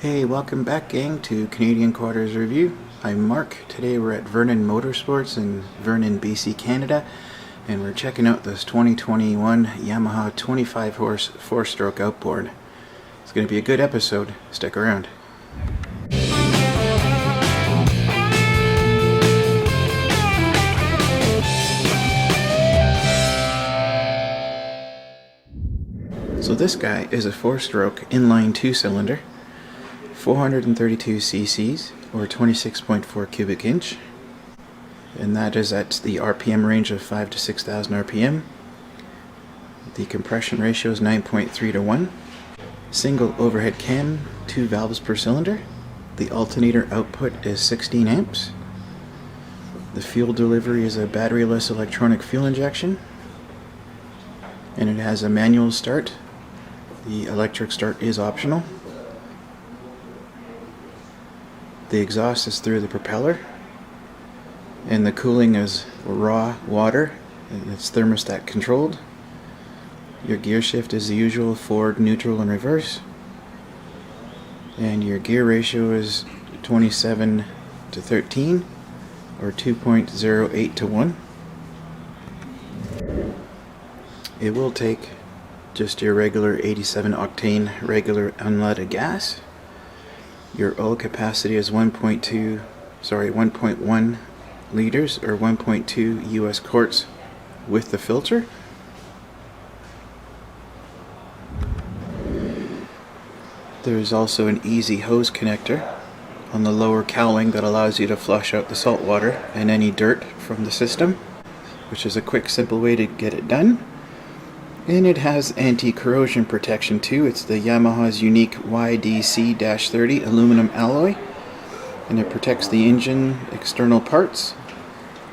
Hey, welcome back gang to Canadian Quarters Review. I'm Mark. Today we're at Vernon Motorsports in Vernon, BC, Canada, and we're checking out this 2021 Yamaha 25 horse 4-stroke outboard. It's going to be a good episode. Stick around. So this guy is a 4-stroke inline 2-cylinder. 432 cc's or 26.4 cubic inch, and that is at the RPM range of 5 to 6,000 RPM. The compression ratio is 9.3 to 1. Single overhead cam, 2 valves per cylinder. The alternator output is 16 amps. The fuel delivery is a batteryless electronic fuel injection, and it has a manual start. The electric start is optional. The exhaust is through the propeller, and the cooling is raw water, and it's thermostat controlled. Your gear shift is the usual: forward, neutral, and reverse. And your gear ratio is 27 to 13, or 2.08 to 1. It will take just your regular 87 octane regular unleaded gas. Your oil capacity is 1.1 liters or 1.2 US quarts with the filter. There is also an easy hose connector on the lower cowling that allows you to flush out the salt water and any dirt from the system, which is a quick, simple way to get it done. And it has anti-corrosion protection too. It's the Yamaha's unique YDC-30 aluminum alloy, and it protects the engine external parts,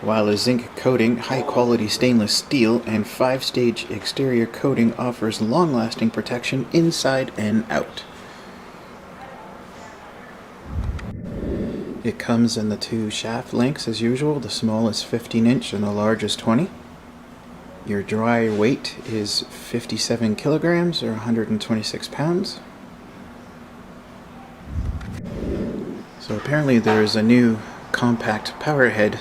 while a zinc coating, high-quality stainless steel, and 5-stage exterior coating offers long-lasting protection inside and out. It comes in the 2 shaft lengths as usual. The small is 15 inch and the large is 20. Your dry weight is 57 kilograms or 126 pounds. So apparently there is a new compact power head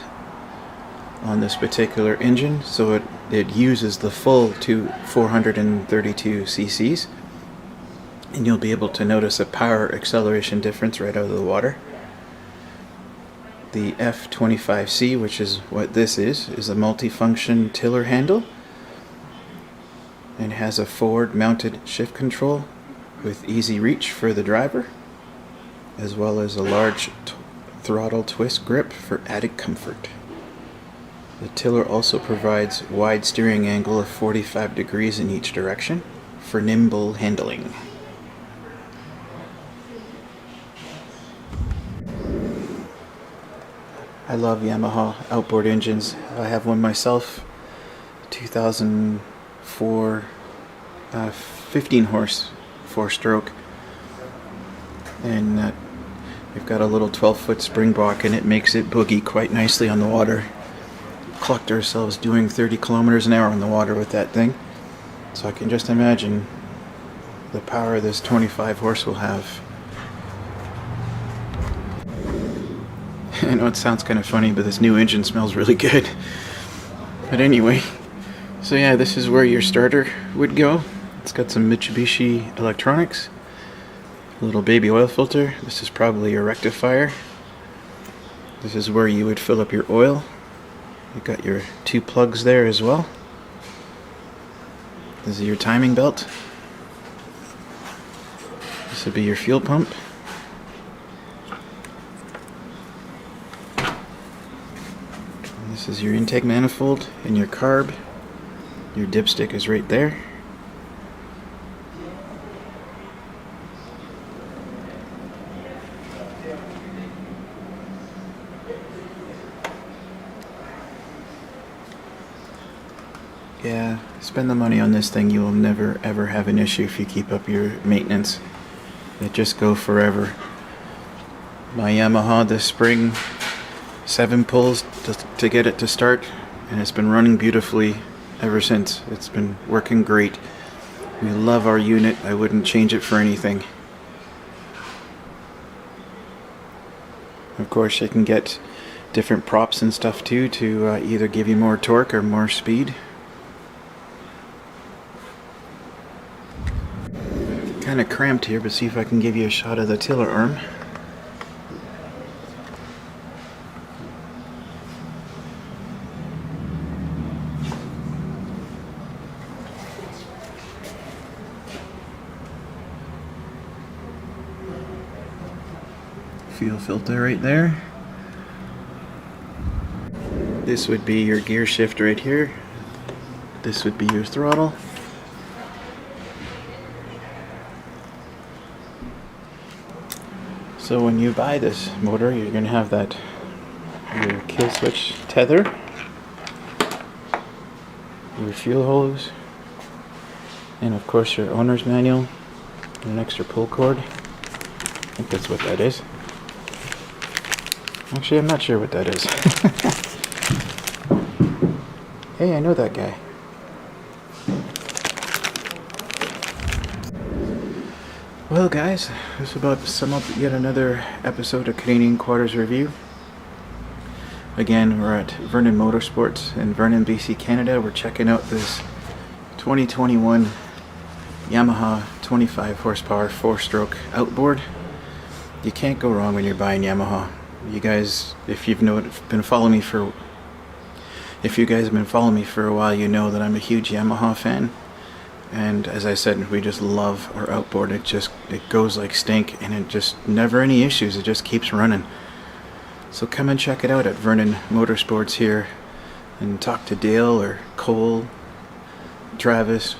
on this particular engine, so it uses the full 432 cc's, and you'll be able to notice a power acceleration difference right out of the water. The F25C, which is what this is a multifunction tiller handle, and has a forward mounted shift control with easy reach for the driver, as well as a large throttle twist grip for added comfort. The tiller also provides wide steering angle of 45 degrees in each direction for nimble handling. I love Yamaha outboard engines. I have one myself, 2004 15 horse 4-stroke, and we've got a little 12-foot springbok, and it makes it boogie quite nicely on the water. Clocked ourselves doing 30 kilometers an hour on the water with that thing, so I can just imagine the power this 25 horse will have. I know it sounds kind of funny, but this new engine smells really good. But anyway, so yeah, this is where your starter would go. It's got some Mitsubishi electronics, a little baby oil filter. This is probably a rectifier. This is where you would fill up your oil. You've got your 2 plugs there as well. This is your timing belt. This would be your fuel pump. This is your intake manifold and your carb. Your dipstick is right there. Yeah, spend the money on this thing. You will never ever have an issue if you keep up your maintenance. It just go forever. My Yamaha this spring, 7 pulls to get it to start, and it's been running beautifully ever since. It's been working great. We love our unit. I wouldn't change it for anything. Of course, you can get different props and stuff too to either give you more torque or more speed. Kind of cramped here, but see if I can give you a shot of the tiller arm. Fuel filter right there. This would be your gear shift right here. This would be your throttle. So when you buy this motor, you're going to have that your kill switch tether, your fuel hose, and of course your owner's manual, and an extra pull cord. I think that's what that is. Actually, I'm not sure what that is. Hey, I know that guy. Well guys, this is about to sum up yet another episode of Canadian Quarters Review. Again, we're at Vernon Motorsports in Vernon, BC, Canada. We're checking out this 2021 Yamaha 25 horsepower 4-stroke outboard. You can't go wrong when you're buying Yamaha. You guys, if you guys have been following me for a while, you know that I'm a huge Yamaha fan. And as I said, we just love our outboard. It goes like stink, and it just never any issues. It just keeps running. So come and check it out at Vernon Motorsports here, and talk to Dale or Cole, Travis,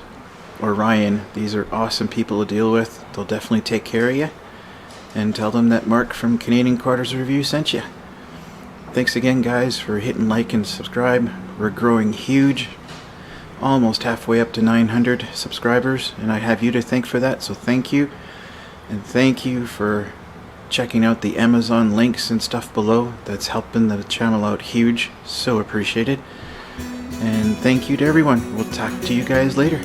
or Ryan. These are awesome people to deal with. They'll definitely take care of you. And tell them that Mark from Canadian Quarters Review sent you. Thanks again, guys, for hitting like and subscribe. We're growing huge. Almost halfway up to 900 subscribers, and I have you to thank for that, so thank you. And thank you for checking out the Amazon links and stuff below. That's helping the channel out huge. So appreciated. And thank you to everyone. We'll talk to you guys later.